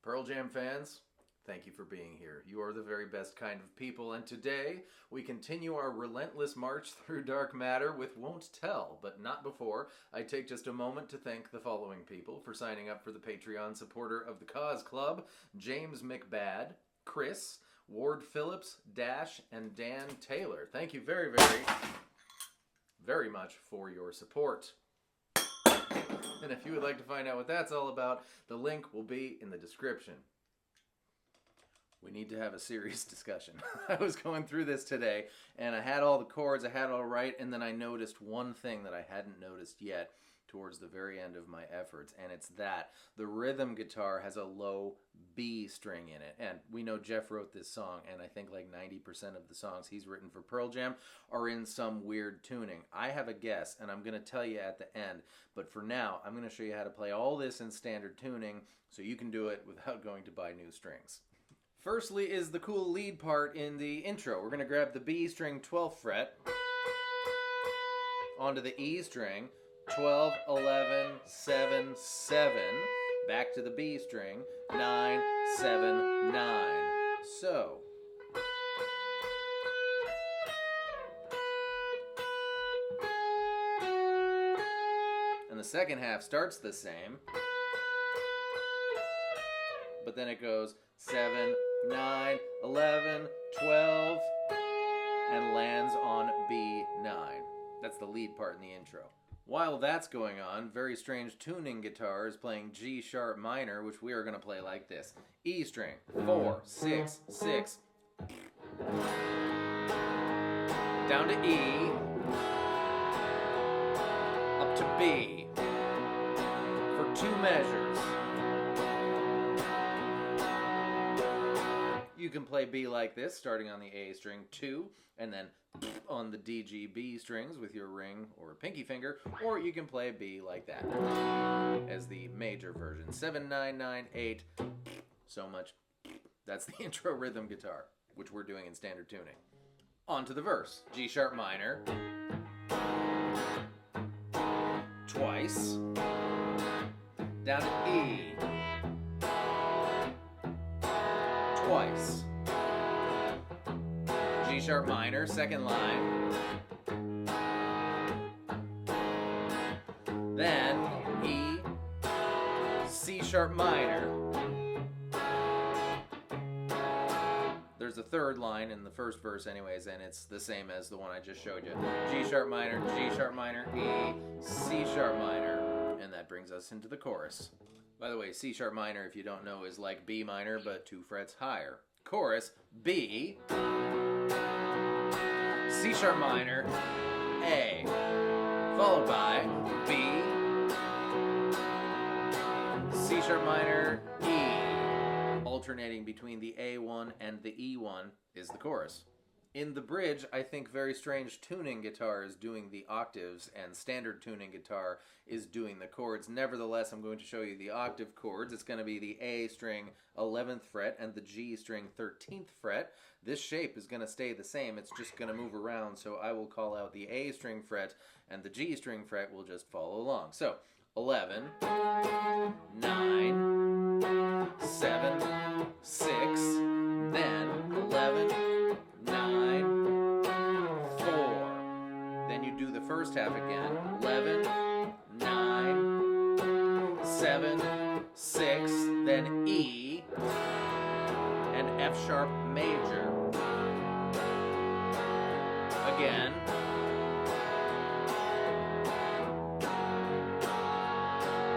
Pearl Jam fans, thank you for being here. You are the very best kind of people, and today we continue our relentless march through dark matter with Won't Tell, but not before I take just a moment to thank the following people for signing up for the Patreon supporter of the Cause Club: James McBad, Chris, Ward Phillips, Dash, and Dan Taylor. Thank you very, very much for your support. And if you would like to find out what that's all about, the link will be in the description. We need to have a serious discussion. I was going through this today, and I had all the chords, I had it all right, and then I noticed one thing that I hadn't noticed yet towards the very end of my efforts, and it's that the rhythm guitar has a low B string in it. And we know Jeff wrote this song, and I think like 90% of the songs he's written for Pearl Jam are in some weird tuning. I have a guess, and I'm going to tell you at the end, but for now, I'm going to show you how to play all this in standard tuning so you can do it without going to buy new strings. Firstly is the cool lead part in the intro. We're going to grab the B string 12th fret onto the E string, 12, 11, 7, 7, back to the B string, 9, 7, 9. So, and the second half starts the same, but then it goes 7, 9, 11, 12, and lands on B9. That's the lead part in the intro. While that's going on, very strange tuning guitar is playing G sharp minor, which we are going to play like this. E string, 4, 6, 6, down to E, up to B, for 2 measures. You can play B like this, starting on the A string 2, and then on the D, G, B strings with your ring or pinky finger, or you can play B like that as the major version. 7, 9, 9, 8, so much. That's the intro rhythm guitar, which we're doing in standard tuning. On to the verse. G sharp minor, twice, down to E, twice, G sharp minor, second line, then E, C sharp minor. There's a third line in the first verse anyways, and it's the same as the one I just showed you. G sharp minor, E, C sharp minor, and that brings us into the chorus. By the way, C sharp minor, if you don't know, is like B minor, but 2 frets higher. Chorus, B, C sharp minor, A, followed by B, C sharp minor, E. Alternating between the A1 and the E1 is the chorus. In the bridge, I think very strange tuning guitar is doing the octaves and standard tuning guitar is doing the chords. Nevertheless, I'm going to show you the octave chords. It's going to be the A string 11th fret and the G string 13th fret. This shape is going to stay the same. It's just going to move around, so I will call out the A string fret and the G string fret will just follow along. So, 11, 9, 7, 6, then 11, 9, 4. Then you do the first half again. 11, 9, 7, 6, then E, and F sharp major. Again.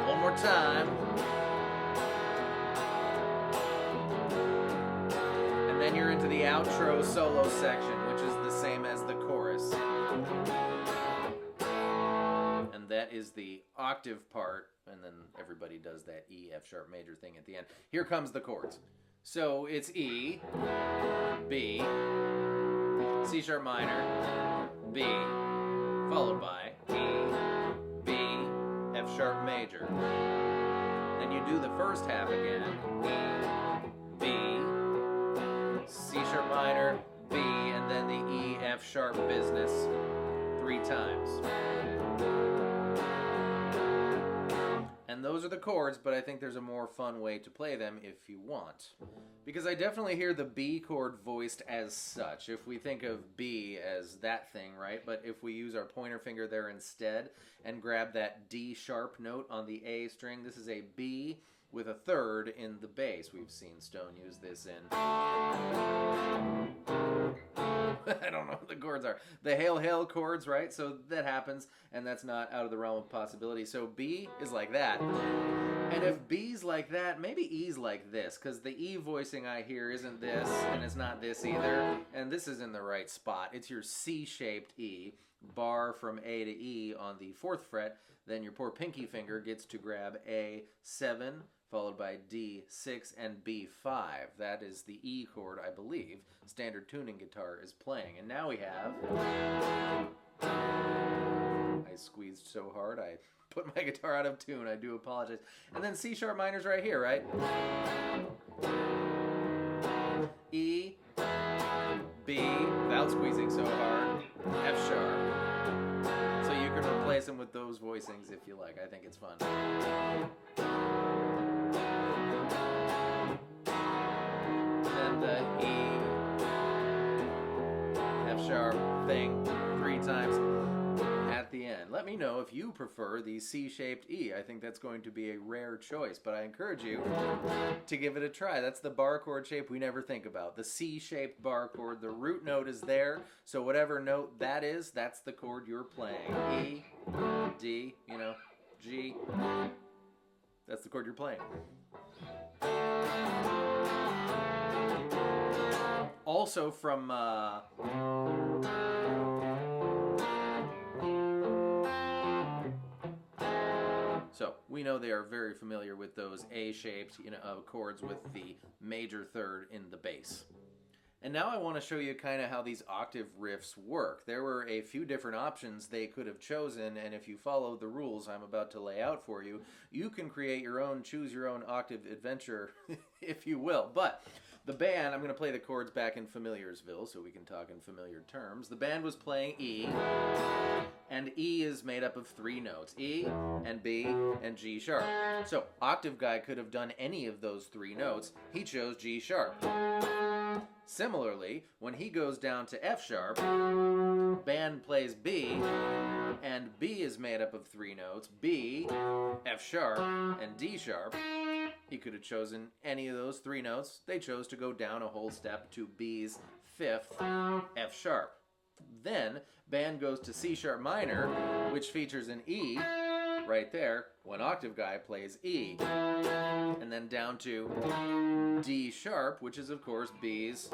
One more time. And then you're into the outro solo section, which is the same as the chorus. And that is the octave part, and then everybody does that E, F sharp major thing at the end. Here comes the chords. So it's E, B, C sharp minor, B, followed by E, B, F sharp major. Then you do the first half again. E, B, C sharp minor, B, and then the E, F sharp business 3 times. And those are the chords, but I think there's a more fun way to play them if you want. Because I definitely hear the B chord voiced as such. If we think of B as that thing, right? But if we use our pointer finger there instead and grab that D sharp note on the A string, this is a B with a third in the bass. We've seen Stone use this in... I don't know what the chords are. The Hail Hail chords, right? So that happens, and that's not out of the realm of possibility. So B is like that. And if B's like that, maybe E's like this, because the E voicing I hear isn't this, and it's not this either, and this is in the right spot. It's your C-shaped E, bar from A to E on the 4th fret. Then your poor pinky finger gets to grab A7, followed by D6 and B5. That is the E chord, I believe, standard tuning guitar is playing. And now we have... I squeezed so hard, I put my guitar out of tune. I do apologize. And then C sharp minor's right here, right? E, B, without squeezing so hard, F sharp. So you can replace them with those voicings if you like. I think it's fun. And the E, F sharp thing 3 times at the end. Let me know if you prefer the C-shaped E. I think that's going to be a rare choice, but I encourage you to give it a try. That's the bar chord shape we never think about. The C-shaped bar chord, the root note is there, so whatever note that is, that's the chord you're playing. E, D, you know, G. That's the chord you're playing. Also from... So, we know they are very familiar with those A-shaped, chords with the major third in the bass. And now I want to show you kind of how these octave riffs work. There were a few different options they could have chosen, and if you follow the rules I'm about to lay out for you, you can create your own, choose your own octave adventure, if you will. But the band, I'm going to play the chords back in Familiarsville so we can talk in familiar terms. The band was playing E, and E is made up of 3 notes, E and B and G sharp. So Octave Guy could have done any of those 3 notes. He chose G sharp. Similarly, when he goes down to F sharp, band plays B, and B is made up of 3 notes, B, F sharp, and D sharp. He could have chosen any of those 3 notes. They chose to go down a whole step to B's 5th, F sharp. Then, band goes to C sharp minor, which features an E right there when Octave Guy plays E. And then down to D sharp, which is of course B's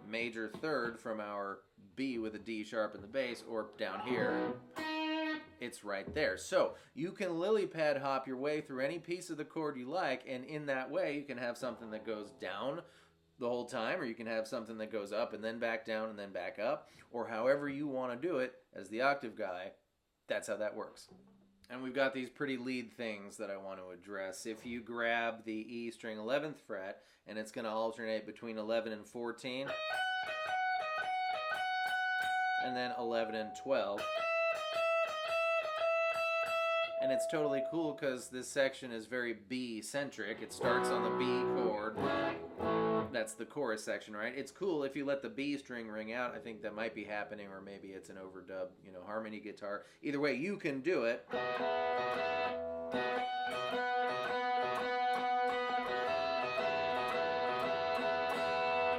major third from our B with a D sharp in the bass, or down here, it's right there. So you can lily pad hop your way through any piece of the chord you like, and in that way you can have something that goes down the whole time, or you can have something that goes up and then back down and then back up, or however you want to do it as the Octave Guy. That's how that works. And we've got these pretty lead things that I want to address. If you grab the E string 11th fret, and it's going to alternate between 11 and 14, and then 11 and 12. And it's totally cool because this section is very B-centric. It starts on the B chord. That's the chorus section, right? It's cool if you let the B string ring out. I think that might be happening, or maybe it's an overdub, harmony guitar. Either way, you can do it.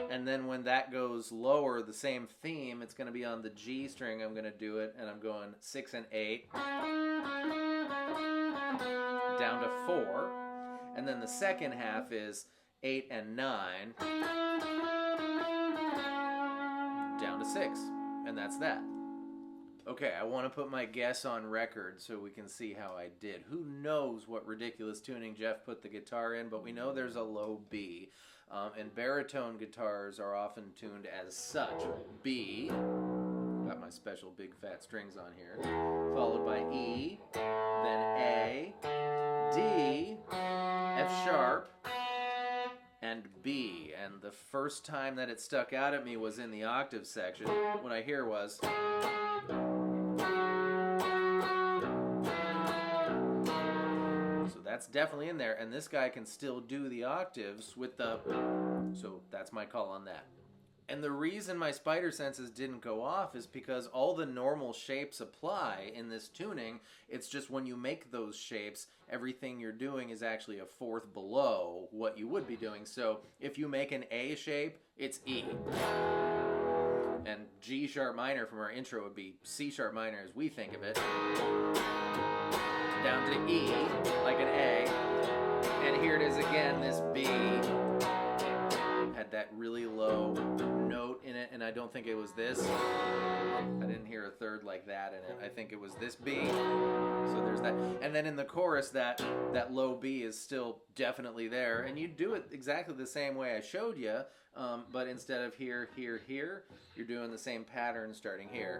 And then when that goes lower, the same theme, it's going to be on the G string. I'm going to do it, and I'm going 6 and 8. Down to 4. And then the second half is 8 and 9. Down to 6. And that's that. Okay, I want to put my guess on record so we can see how I did. Who knows what ridiculous tuning Jeff put the guitar in, but we know there's a low B. And baritone guitars are often tuned as such. B, got my special big fat strings on here, followed by E, then A, D, F sharp, and B. And the first time that it stuck out at me was in the octave section. What I hear was... So that's definitely in there. And this guy can still do the octaves with the... So that's my call on that. And the reason my spider senses didn't go off is because all the normal shapes apply in this tuning. It's just when you make those shapes, everything you're doing is actually a fourth below what you would be doing. So if you make an A shape, it's E. And G sharp minor from our intro would be C sharp minor as we think of it. Down to E, like an A. And here it is again, this B. Had that really low note in it, and I don't think it was this. I didn't hear a third like that in it. I think it was this B. So there's that. And then in the chorus, that low B is still definitely there. And you do it exactly the same way I showed you, but instead of here, here, here, you're doing the same pattern starting here.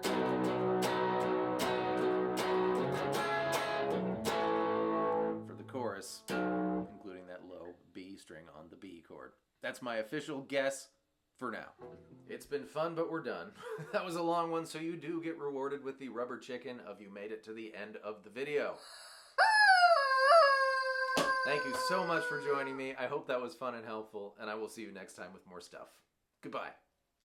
For the chorus, including that low B string on the B chord. That's my official guess for now. It's been fun, but we're done. That was a long one, so you do get rewarded with the rubber chicken of you made it to the end of the video. Thank you so much for joining me. I hope that was fun and helpful, and I will see you next time with more stuff. Goodbye.